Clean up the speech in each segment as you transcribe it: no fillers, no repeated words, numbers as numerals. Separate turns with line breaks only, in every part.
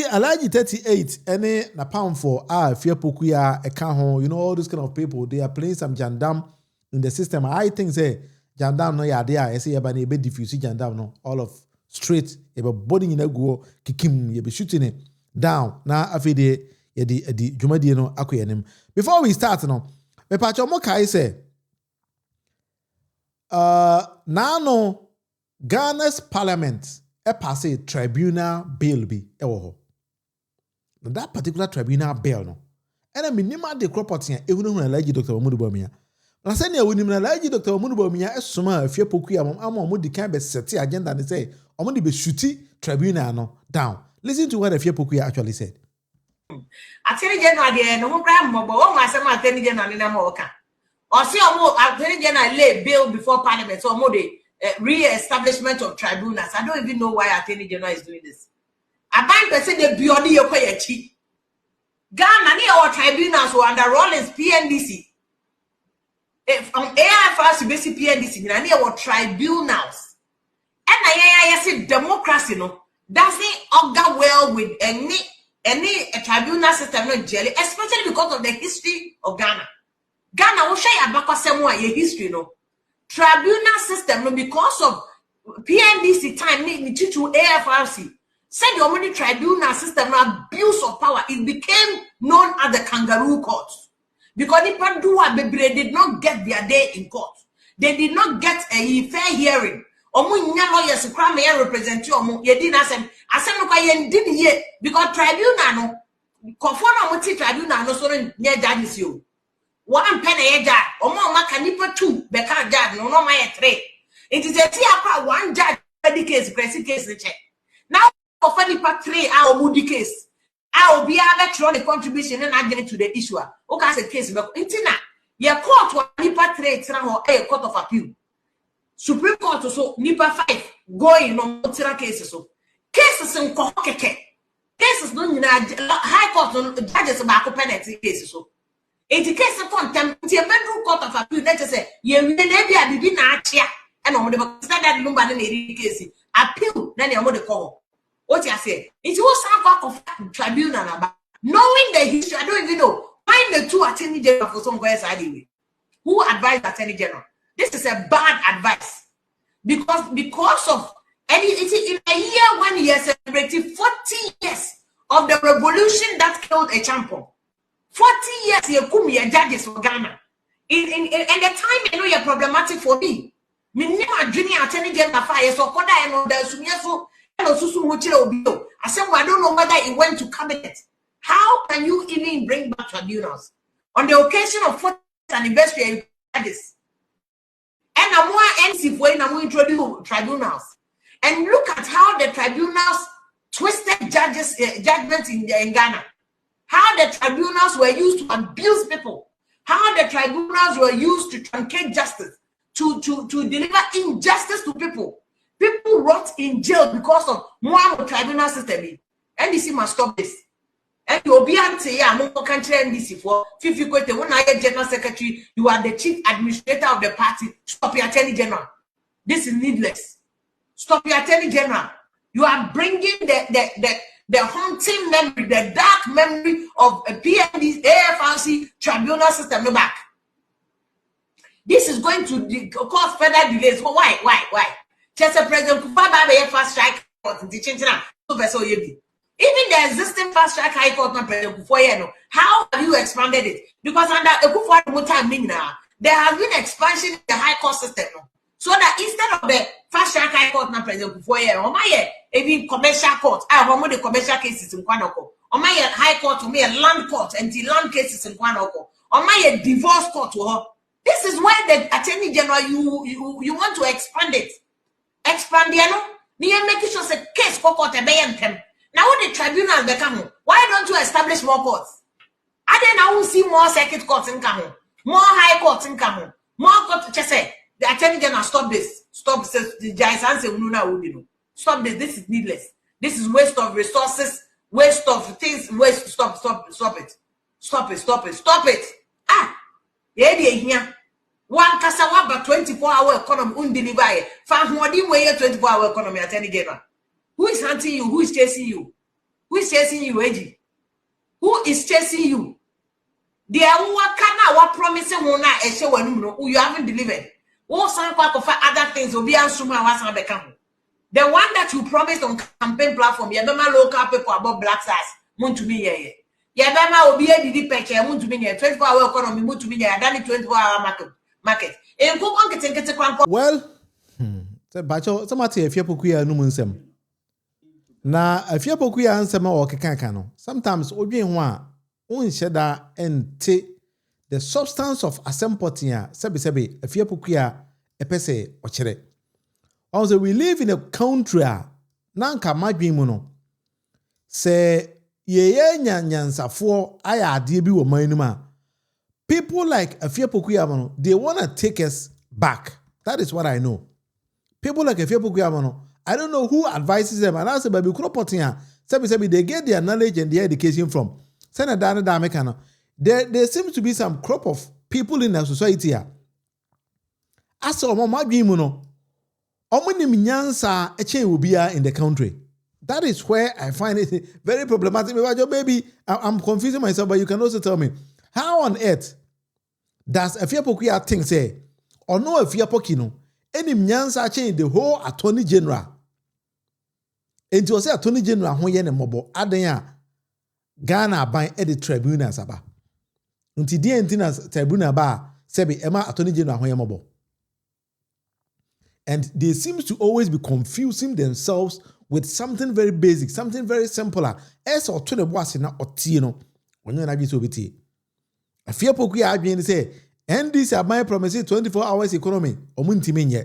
Alaji 38 any na pound for Afia Pokuaa Vim, you know, all those kind of people, they are playing some jandam in the system. I think say jandam no ya there. I say about a bit diffuse jandam no all of straight about body in a go kikim you be shooting it down. Now afide ye di jumadi no akoyenim. Before we start no, me pacho mo kai say no Ghana's parliament pass a tribunal bill be that particular tribunal bill no and I minima de property even when alleged Dr. Bawumia. I said when you alleged Dr. Bawumia as summa Afia Pokuaa Vim the kind of set agenda and say I'm going to be shooty tribunal no down. Listen to what Afia Pokuaa actually said.
Attorney General there no problem but what my some Attorney General in America. Or see Attorney General lay bill before Parliament so more the re-establishment of tribunals. I don't even know why Attorney General is doing this. I find person the beyond your pay cheap. Ghana near our tribunals were under Rollins PNDC. From AIFRS to basic PNDC, near our tribunals. And I say democracy no doesn't augur well with any tribunal system no jelly, especially because of the history of Ghana. Ghana will share about your history no. Tribunal system no because of PNDC time need to AFRC said the only tribunal system no abuse of power it became known as the kangaroo court because the Padua did not get their day in court. They did not get a fair hearing. Omu nya lawyers crime represent you omu ye didn't asem no kwa ye didn't ye because tribunal no conform omu tribunal no so nya judges you. One penny judge, or more canipa 2, Becca judge, no my 3. It is a tia one judge, the case, pressing case, the check. Now, for funny part 3, our moody case. I will be able to the contribution and I get it to the issuer. Okay, as a case, but intina, your court was Nipa 3, or a court of appeal. Supreme Court also, Nipa 5, going on Tira cases. So, cases in Kokeke. Cases no high court judges about penalty cases. So, it is case of contempt. The federal court of appeal. Let us say you may be a bibi na achia. And on the standard number in the case appeal. Then you want to call. What you say? It was some of tribunal about knowing the history. I don't even know. Find the two attorney general for some guys anyway. Who advised attorney general? This is a bad advice because of any. It is in a year when he has celebrated 40 years of the revolution that killed a champion. 40 years you come here judges for Ghana. In the time I know you're problematic for me. Me never dreaming attorney general fire so koda I know there's so I said I don't know whether it went to cabinet. How can you even bring back tribunals on the occasion of 40th anniversary of judges? And I'm more NC when I'm introduce tribunals. And look at how the tribunals twisted judgments in Ghana. How the tribunals were used to abuse people. How the tribunals were used to truncate justice, to deliver injustice to people. People rot in jail because of one tribunal system. NDC must stop this. And you'll be able to say, I'm not country NDC for 50 questions. When I am general secretary, you are the chief administrator of the party. Stop your attorney general. This is needless. Stop your attorney general. You are bringing the haunting memory, the dark memory of a PND, AFRC tribunal system back. This is going to cause further delays. Why? Just a President Kufuor fast track court in the change now. Even the existing fast track high court, not President Kufuor, how have you expanded it? Because under Kufuor time now, there has been expansion in the high court system. So that instead of the fast track high court, not President Kufuor, even commercial court, I have the commercial cases in Kwanoko. On my high court, to me a land court, anti-land cases in Kwanoko. On my divorce court, this is why the attorney general you want to expand it. Expand the near making sure a case for court a bayantem. Now what the tribunal become? Why don't you establish more courts? I then I will see more circuit courts in Kamu, more high courts in Kamu, more court. Just say the attorney general stop this. Stop the giants and stop this. This is needless. This is waste of resources, waste of things. Waste. Stop it. Stop it. Yeah, here. One Kasawa 24-hour economy undeliver. Found way 24-hour economy attorney general. Who is hunting you? Who is chasing you? Who is chasing you, Eji? Who is chasing you? The what promising one you haven't delivered. What some other things will be answered. The one that you promised on campaign platform, you remember local people about black stars, moon to me, yeah. You remember will be a DD picture, moon to me, 24-hour economy, moon to me, yeah, done it 24-hour market.
Well, somebody Afia Pokuaa no munsem. Na Afia Pokuaa ansema o keka no. Sometimes odwen ho a unhye da ente the substance of asempoti a sebe Afia Pokuaa epese okere. Also we live in a country na nka madwen mu no. Se yeye nyansafo aya ade bi wo man mu a people like Afia Pokuaa no, they want to take us back. That is what I know. People like Afia Pokuaa no, I don't know who advises them. And I say, baby, they get their knowledge and their education from. There seems to be some crop of people in the society here. As a mama no, nyansa eche will be in the country. That is where I find it very problematic. Baby, I'm confusing myself, but you can also tell me, how on earth does Afia Pokuaa think say, or no Afia Pokuaa any nyansa change the whole attorney general? And to say attorney general ho ye ne mobo aden a Ghana ban e the tribunal saba. Nti die ntina tribunal ba sebi ema attorney general ho ye mobo. And they seem to always be confusing themselves with something very basic, something very simple. As or to the boss na otie no. Onye na bi so beti. Afia Pokuaa adwen say and this are my promises 24 hours economy. Omuntimi nye.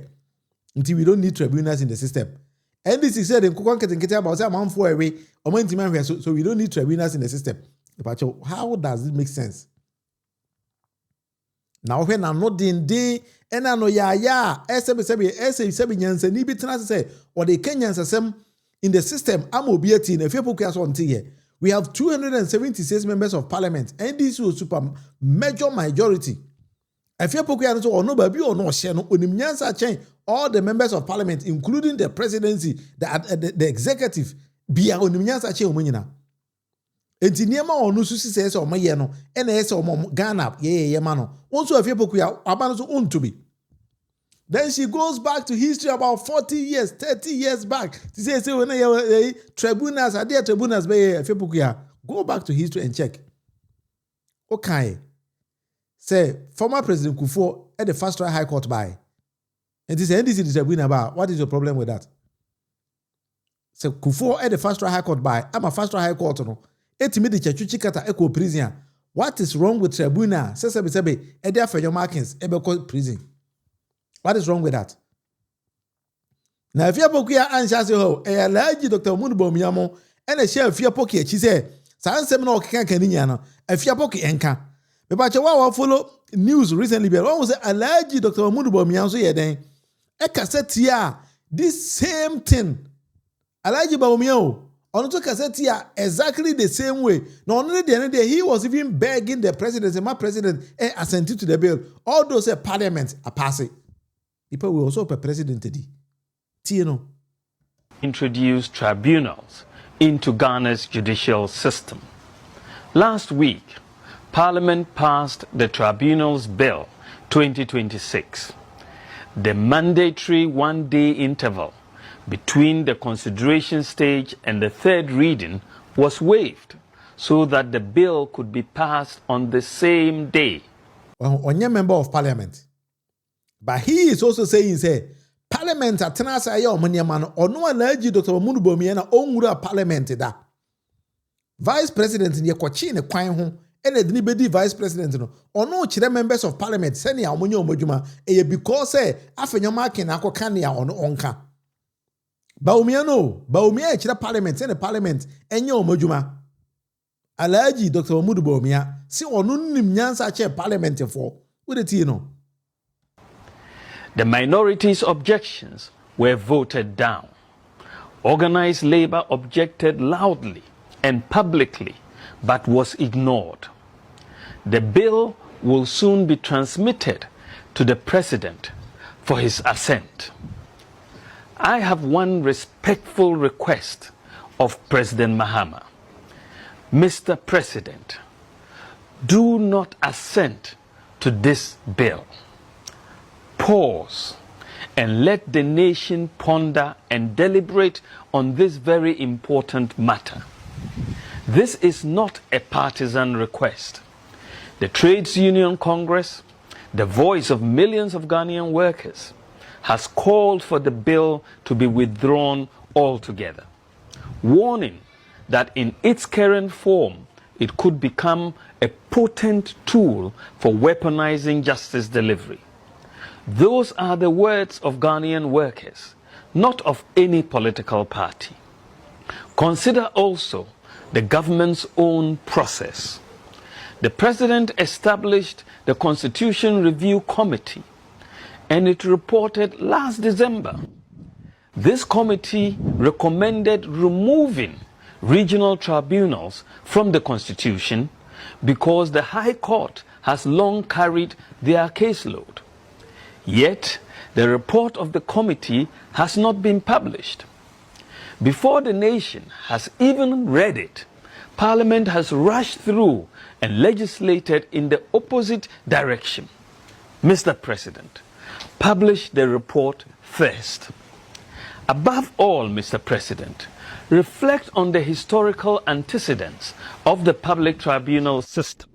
Until we don't need tribunals in the system. And this is said in Kukwaketinkete about say man for away. Omuntimi so we don't need tribunals in the system. But how does it make sense? Now when I'm not in day and I know sebi nyansa ni bitena say or the Kenyans asem in the system amobiati in Afia Pokuaa so until we have 276 members of parliament and this was super major majority. Afia Pokuaa so or no baby or no share no onimnyansa chen all the members of parliament including the presidency the executive bia onimnyansa chen omanyina enti niema onu susi se o maye no ena ese o Ghana ye ma no wonso Afia Pokuaa aba no so ontobi. Then she goes back to history about 40 years 30 years back to say when tribunals are there tribunals be Afia Pokuaa go back to history and check. Okay. Say former President Kufuor at the first trial high court by. And this NDC tribunal about what is your problem with that? Say Kufuor at the first trial high court by. I'm a first trial high court no. Etimi de chachuchi kata eko prison. What is wrong with tribunal? Say e dey for your markings e be call prison. What is wrong with that? Now Afia Pokuaa answer say ho e Alhaji Dr. Bawumia mo e na share Afia Pokuaa chi say san sem na okeka kaninya no Afia Pokuaa enka. But you follow news recently, but one was Alhaji Dr. Bawumia so ye den. E cassette here, this same thing. Alhaji Bawumia on to cassette here exactly the same way. Not only the other day, he was even begging the president, my president, assented to the bill. All those parliament are passing. People will also be president today. Tino
introduce tribunals into Ghana's judicial system. Last week, Parliament passed the Tribunals Bill 2026. The mandatory one-day interval between the consideration stage and the third reading was waived so that the bill could be passed on the same day.
On your member of Parliament. But he is also saying, say, Parliament at Tenasa or Maniaman or no Alhaji Dr. Bawumia na onwura Parliament da. Vice President in the Kwachine Kwan ho. And the vice president no or no chire members of parliament send ya omonyo omodwuma e because afenyo marking akoka ne ya ono onka Bawumia no Bawumia chire parliament and the parliament enye omodwuma Alhaji Dr. Bawumia si ono nim nyansa che parliament for with the no.
The minority's objections were voted down. Organized labor objected loudly and publicly but was ignored. The bill will soon be transmitted to the president for his assent. I have one respectful request of President Mahama. Mr. President, do not assent to this bill. Pause and let the nation ponder and deliberate on this very important matter. This is not a partisan request. The Trades Union Congress, the voice of millions of Ghanaian workers, has called for the bill to be withdrawn altogether, warning that in its current form, it could become a potent tool for weaponizing justice delivery. Those are the words of Ghanaian workers, not of any political party. Consider also the government's own process. The President established the Constitution Review Committee, and it reported last December. This committee recommended removing regional tribunals from the Constitution because the High Court has long carried their caseload. Yet, the report of the committee has not been published. Before the nation has even read it, Parliament has rushed through and legislated in the opposite direction. Mr. President, publish the report first. Above all, Mr. President, reflect on the historical antecedents of the public tribunal system.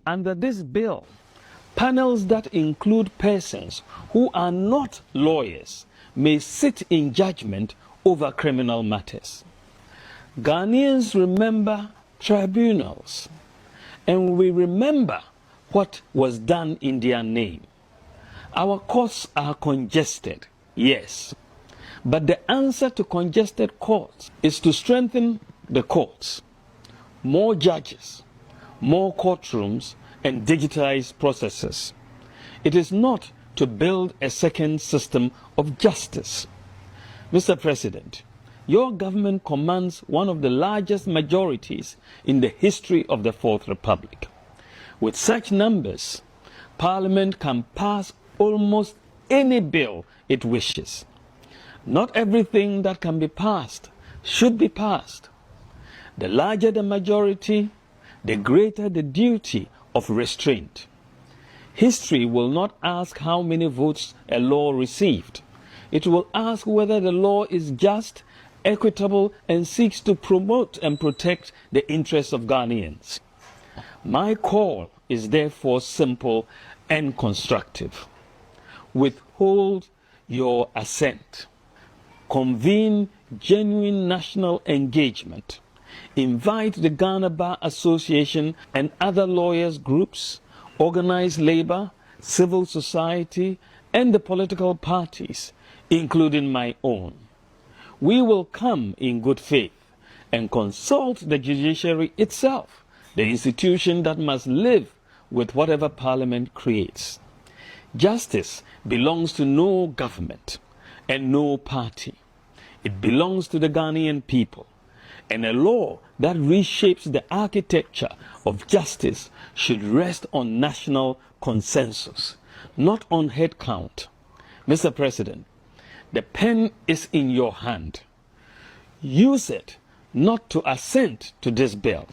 Under this bill, panels that include persons who are not lawyers may sit in judgment over criminal matters. Ghanaians remember tribunals, and we remember what was done in their name. Our courts are congested, yes, but the answer to congested courts is to strengthen the courts, more judges, more courtrooms, and digitized processes. It is not to build a second system of justice. Mr. President, your government commands one of the largest majorities in the history of the Fourth Republic. With such numbers, Parliament can pass almost any bill it wishes. Not everything that can be passed should be passed. The larger the majority, the greater the duty of restraint. History will not ask how many votes a law received. It will ask whether the law is just, equitable, and seeks to promote and protect the interests of Ghanaians. My call is therefore simple and constructive. Withhold your assent. Convene genuine national engagement. Invite the Ghana Bar Association and other lawyers groups, organized labor, civil society, and the political parties, including my own. We will come in good faith and consult the judiciary itself, the institution that must live with whatever Parliament creates. Justice belongs to no government and no party. It belongs to the Ghanaian people. And a law that reshapes the architecture of justice should rest on national consensus, not on head count. Mr. President, the pen is in your hand. Use it not to assent to this bill,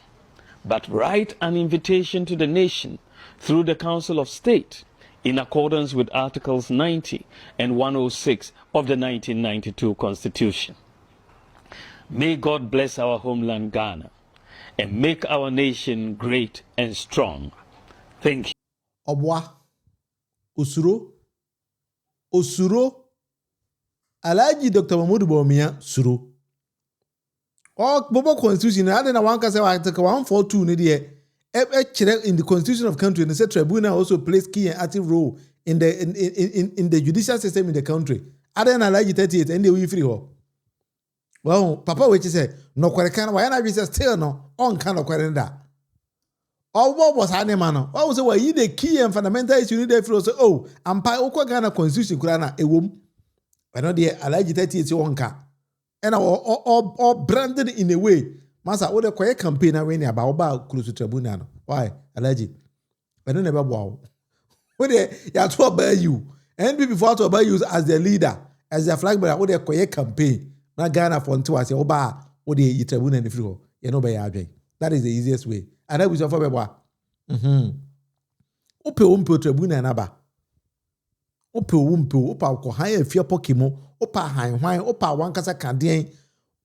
but write an invitation to the nation through the Council of State in accordance with Articles 90 and 106 of the 1992 Constitution. May God bless our homeland Ghana and make our nation great and strong. Thank you.
Obwa, Osuro, Alaji Dr. Mahmoud Bawumia, Suro. Oh, Bobo Constitution, I don't know one can say 142 in the Constitution of country, and the tribunal also plays key and active role in the judicial system in the country. I don't know Alaji 38 and the way free. Well, Papa, which is no Kwarekana, why not be still no on kind of Kwarenda. Or what was Hanemano? What was the key and fundamental issue you need to say, oh, and Pai Okwagana Constitution Kurana, a womb. I know the Alaji 38 Wonka. And or branded in a way. Master, what a quiet campaign I win about close to tribunal. Why? Alaji. I don't never wow. What they are to obey you. And before to obey you as the leader, as the flag bearer, what a quiet campaign. Na Ghana for until I say, Oba, what the tribunal in the free, you know, by That is the easiest way. And I will say for beba. Upe tribunal naba. Upe upa ko high Afia Pokuaa upa high upa wankasa kadien.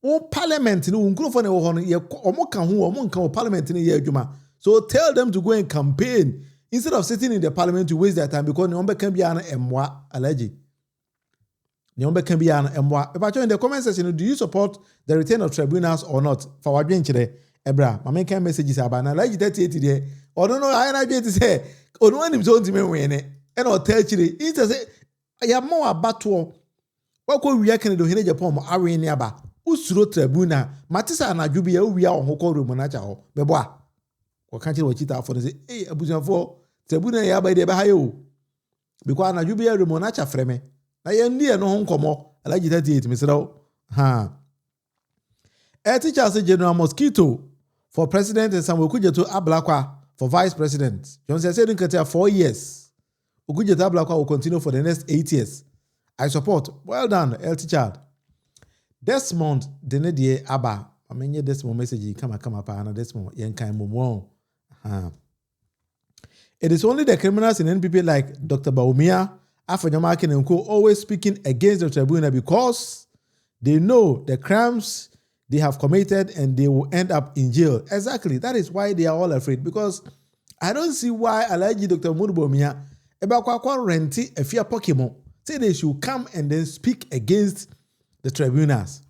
O parliament no nkrofo na wo ho no ye omo ka ho omo nka o parliament no ye adwuma. So tell them to go and campaign instead of sitting in the parliament to waste their time because ne can be an emwa allergy. Ne can be an emwa. If in the comment section, do you support the return of tribunals or not? For what chere ebra, my main messages about na allergy 38 there. Or don't know I na be to say, o no anim so ntime we ne. E na o tell chire. It say ya mo abato. Wa ko wiya kan do hene Japan mo awe ne aba. Usuro tribunal. Matisa anadwo bi ya wiya ohokọ room na cha ho. Bebo a or can't you cheat for say, hey, Abuja for Tribuna ya by the Bahayo. Because na you be a remonacha frame. Na yen near no home como, I like it, Mr. Ha. A teacher said General Mosquito for president and some Ukuja to Ablakwa for vice president. Johnson said in 4 years. Ukuja to Ablakwa will continue for the next 8 years. I support. Well done, El teacher. Desmond Denedie Abba. I mean, Desmond message come up and Desmond Yankai Momo. It is only the criminals in NPP like Dr. Bawumia, Afia Pokuaa and Co. always speaking against the tribunal because they know the crimes they have committed and they will end up in jail. Exactly. That is why they are all afraid. Because I don't see why Alhaji Dr. Bawumia Ebakwa renti Afia Pokuaa say they should come and then speak against the tribunals.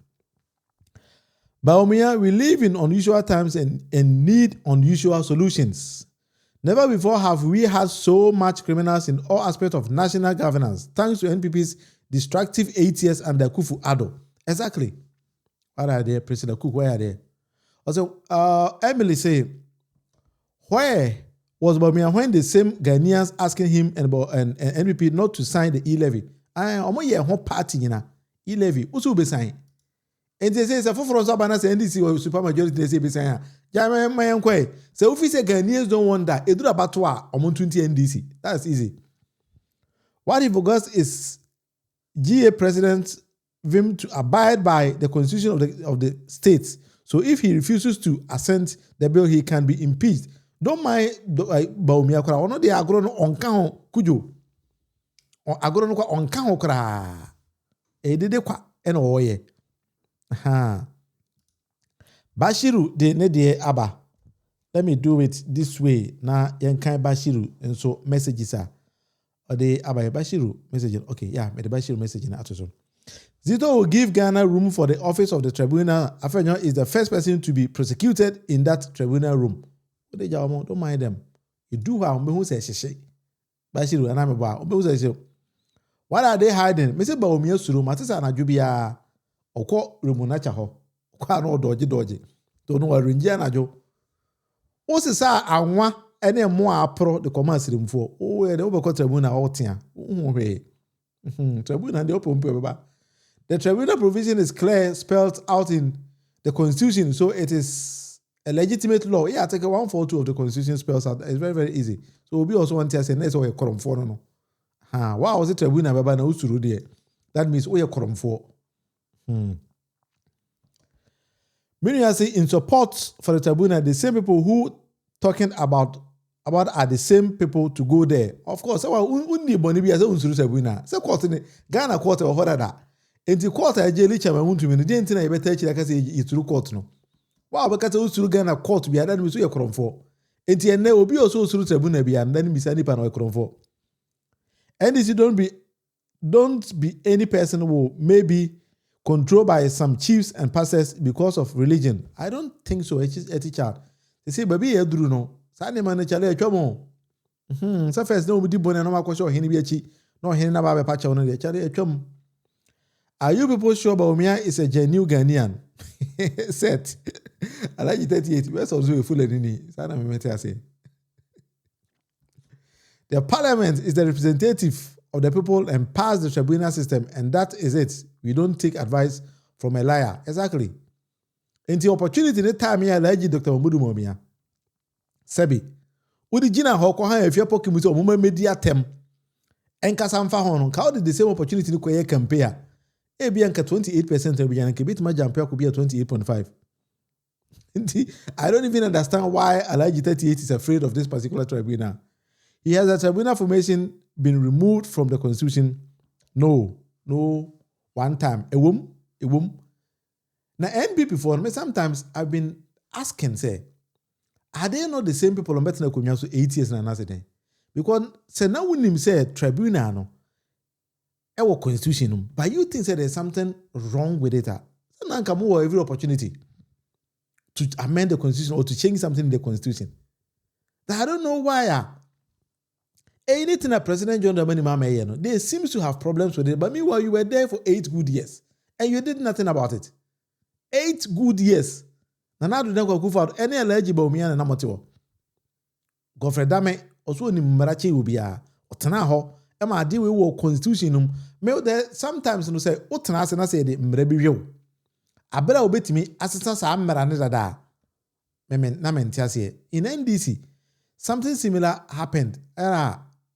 Bawumia, we live in unusual times and need unusual solutions. Never before have we had so much criminals in all aspects of national governance, thanks to NPP's destructive 8 years under Kufu-Addo. Exactly. What are they, President Cook? Where are they? Also, Emily say, where was Bawumia when the same Ghanaians asking him and NPP not to sign the e-levy? Omo ye ho party na e-levy. Usu be sign. And they say, for Sabana, NDC or super majority, they say, Bisaya, Jama, my uncle. So if we say Ghanaians don't want that, it do about 20 NDC. That's easy. What he forgot is GA President Vim to abide by the constitution of the states. So if he refuses to assent the bill, he can be impeached. Don't mind Bawumia kura. Ono de agrono onkan kujo. Agrono kwa onkan kura. Dede kwa eno oye. Bashiru de ne aba. Let me do it this way. Na yenkai Bashiru and so messages are. Or the aba Bashiru message. Okay, yeah, me the Bashiru message na atoso. Zito will give Ghana room for the office of the tribunal. Afenyo is the first person to be prosecuted in that tribunal room. Don't mind them. You do have who says she. Bashiru and I'm about who says you. What are they hiding? Mr. Bawumia Suru, Matisa and Ajubia. Oko remunacha ho kwa no doji to no arinja na jo o se sa anwa ene mo apro de commerce rimfo o we de obekọ tribunal otia hwe tribunal de opompe baba. The tribunal provision is clear, spelled out in the constitution, so it is a legitimate law. Yeah, take 142 of the constitution spells out. It's very, very easy. So we also want to say next way korom for no. Why was it tribunal baba na usuru there? That means we korom for. Many are saying in support for the tribunal, the same people who talking about are the same people to go there. Of course, undi boni as unsuru tribunal. Say court in Ghana court or horada. Enti court aje licha ma muntu mini dey ntina e beta chira ka say ituru court no. Wa ba ka say usuru Ghana court bi adan mi so ye kromfo. Enti enne obi oso usuru tribunal bi adan mi sani pa no kromfo. NDC don't be any person who may be controlled by some chiefs and pastors because of religion. I don't think so. It's a teacher. They say, baby, you do no. Sani man, chale chomo. So first, no, we did bona no makosho hini biachi. No hini na babe pacha ono de chale chom. Are you people sure Bawumia is a genuine Ghanaian? Set. I like it 38. Where's also a full nini? Sana me mete say. The parliament is the representative of the people and pass the tribunal system, and that is it. We don't take advice from a liar. Exactly. And the opportunity the time here, like Dr. Munufie. Sebi. Udi jina hoko ha Afia Pokuaa muso muma media tem. Enka samfa hono. How did the same opportunity ni kwa compare? Ebi anka 28% ebi anka bit ma jampe ko be 28.5. I don't even understand why Alhaji 38 is afraid of this particular tribunal. He has a tribunal formation been removed from the constitution? No, one time. A womb. Now, NPP for me, sometimes I've been asking, say, are they not the same people on Bettina Kunyasu 8 years and another? Because say now when him say tribunal no, our constitution, but you think that there's something wrong with it? So now come over every opportunity to amend the constitution or to change something in the constitution. I don't know why. Anything that President John Dramani Mahama, they seem to have problems with it. But meanwhile, you were there for 8 good years and you did nothing about it. 8 good years. Now do not go for any eligible Bawumia and Namotiwo. Godfrey Dame also ni Marachi will be a Otanaho. Emma deal with constitution. Sometimes you say, Otanas and I say the Mrebiyo. I better obey me assistance. I'm Maranada. In NDC, something similar happened.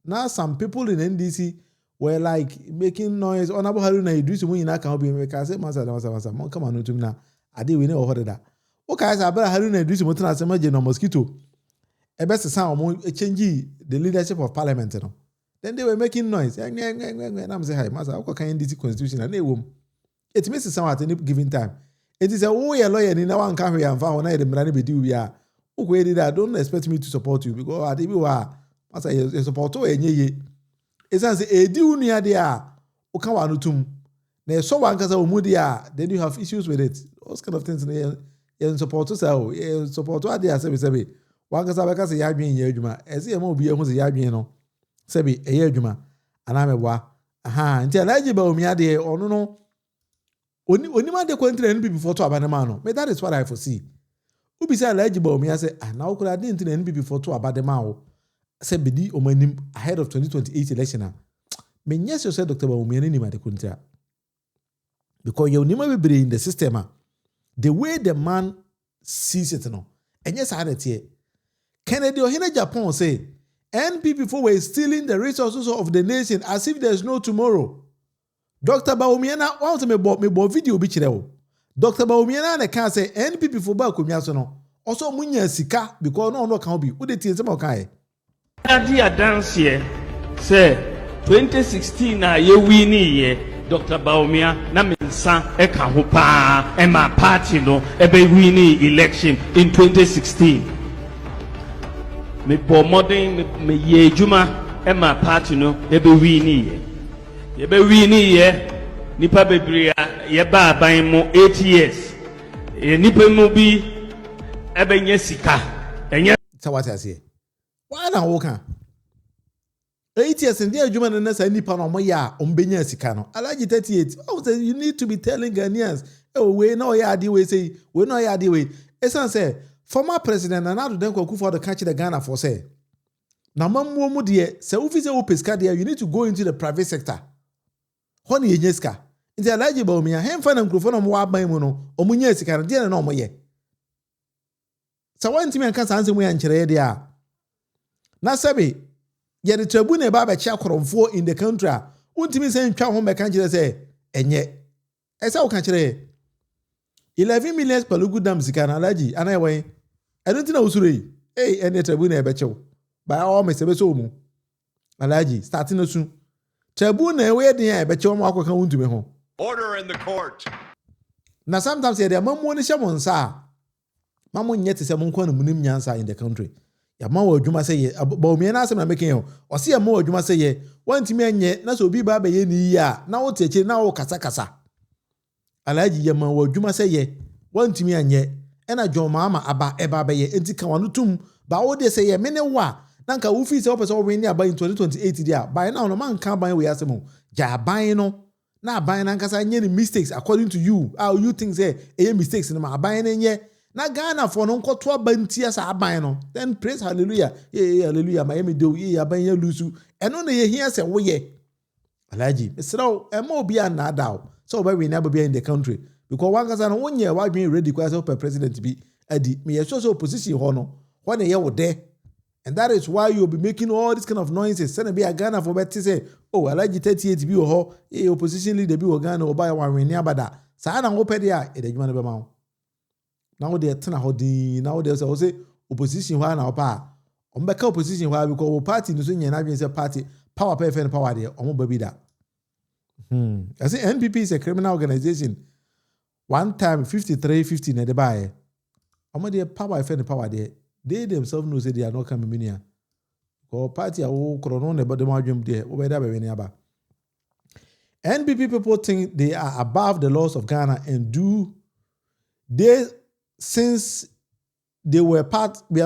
Now some people in NDC were like making noise. Honorable Haruna Idris Muyina can be make I say masa come on to me now. I did we know what that. Okay, I better Haruna Idris Mutana Semaje no mosquito. A best sound change the leadership of parliament. Then they were making noise. And I'm saying, hi, Master, how can NDC constitution and they womb? It makes it sound at any given time. It is a way a lawyer in one country and found the Mirani Bidu. We are okay. Don't expect me to support you because I think you are. Master, you support to any. It's as a do near there. Okawanutum. There's so one because of Mudia. Then you have issues with it. Those kind of things. You support to sell. You support to add the assembly. One because say Yabin Yajuma. As you will be almost a Yabino. Sebi a Yajuma. And I'm a wa. Aha. Until eligible me ade or no. Only man the country and NPP for 2 abademano. But that is what I foresee. Who be say eligible me? I say, now could I didn't NPP for 2 abademano. Say bidi omanim ahead of 2028 election. Me yes you said Dr. Bawumia ni ma the country. Because you never be in the system. The way the man sees it no. And yes, I had it here. Kennedy Ohene Japan say NPP for were stealing the resources of the nation as if there's no tomorrow. Dr. Bawumia na want me bought video bi chire. Dr. Bawumia na can say NPP for ba komia so no. Also munya sika because no can be. Who dey tin say kai.
Adi dance here say 2016 na ye win ye Dr. Bawumia na mensa e ka ho pa e ma party no e be win election in 2016. Me bo modern me ye juma e ma party no e be win ye. Ye be win ye nipa bebre ye ba ban mo 8 years. Ye nipa mo bi e be nya sika. Enye
so what I say. Why na woka? 8 years and the German and Nessa nipa no moya ombenya sika no. Alhaji 38. Oh, so you need to be telling Ghanaians, oh, we know ya di we say, we know ya di we. Esan say, former president Nana Dankwa Akufo-Addo catch the Ghana for say. Na mamwo mu de se office o peska de you need to go into the private sector. Honi yenyeska. Nti Alhaji Bawumia hemfa na nkrofo no mo aban mu no, omunya sika no de na no moye. Sa wantimi anka sanse mu ya nkyere de a. Na sabi ye the tribune ba cha koromfo in the country untimi say ntwa ho meka nkire say enye esa wo ka kire 11 million per lugu dam sika na Alhaji ana ewen edunti na usure ene tribune e be chew by all me sebe so mu Alhaji starting no soon tribune e we den e be chew mo akoka untimi ho
order in the court.
Na sometimes ye dey mamu ni hyemo nsa mamu nyete se mo nko na munim nyansa in the country. Ya ma wo adwuma sɛ ye Bawumia na asɛm na meken yo ɔse ya ma wo adwuma sɛ ye wantimi anye na so obi ba ye ni yi a na wo teche na wo kasa Alhaji ya ma wo adwuma sɛ ye wantimi anye ɛna John Mahama aba eba ba ye enti ka wano tum ba wo de sɛ ye mene wa na nka wo fi sɛ wo pɛ sɛ wo win aba in 2028 dia ba na no man ka ban we asɛm ja ban no na ban na nkasa nye ni mistakes according to you how you think say mistakes no ma ban na nye na Ghana for no nkoto abanti asa aban no then praise hallelujah hallelujah my me do aban ya lusu eno na ye hia se wo ye Alhaji mesraw ema obi anada so oba we na obi in the country because one kasa no wonye wa dwen ready kwa so president bi adi me ye so opposition ho no when ye wo there and that is why you will be making all this kind of noises send be a Ghana for better say oh Alhaji 38 bi wo ho opposition leader bi wo Ghana oba ya wan we ni abada sa na wo pede a edadwuma no be ma Now they turn holding. Now they say opposition one or pa. Ombeka opposition why because party no so nyana say party power pay power there. Omo baby that. I say NPP is a criminal organization. One time 53-50 na de buy. Omo dey power there. They themselves know say they are not coming minia. Or party are chrono ne but them adwum there. Wo be da be aba. NPP people think they are above the laws of Ghana and since they are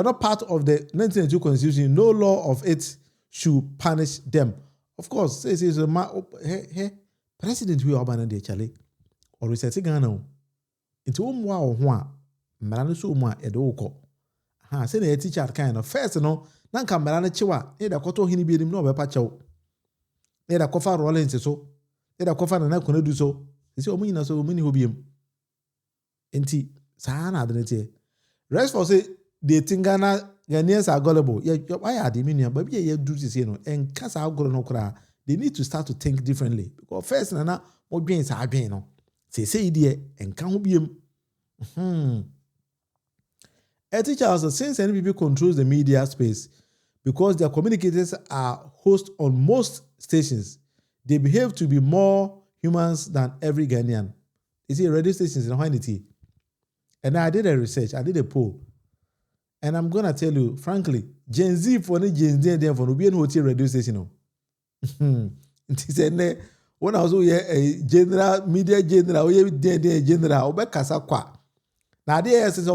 not part of the 1992 constitution, no law of it should punish them. Of course, says hey, President we are banana de Charlie or reset Ghana. Into umwa or one, Marano Suma edoko. Ha, say the teacher kind of first, Nanka Marana Chiwa, either Koto Hini be him no pacho. Either Kofa Rollins so. Either Kofa and I couldn't do so. It's your mean so many hobium. Enti, Sana Adrete. Rest for say, they think Ghanaians are gullible. Yeah, why are they meaning? But yeah, do this, and Casa Algonocra. They need to start to think differently. Because first, Nana, what gains are being. Say, dear, and can't be him. A teacher also, since NPP controls the media space, because their communicators are hosts on most stations, they behave to be more humans than every Ghanaian. You see, radio stations in Haiti. And I did a research, I did a poll. And I'm going to tell you, frankly, Gen Z for the Gen Z for no be a radio station. When I was a general, media general, general, Obekasa kwa. Now, there is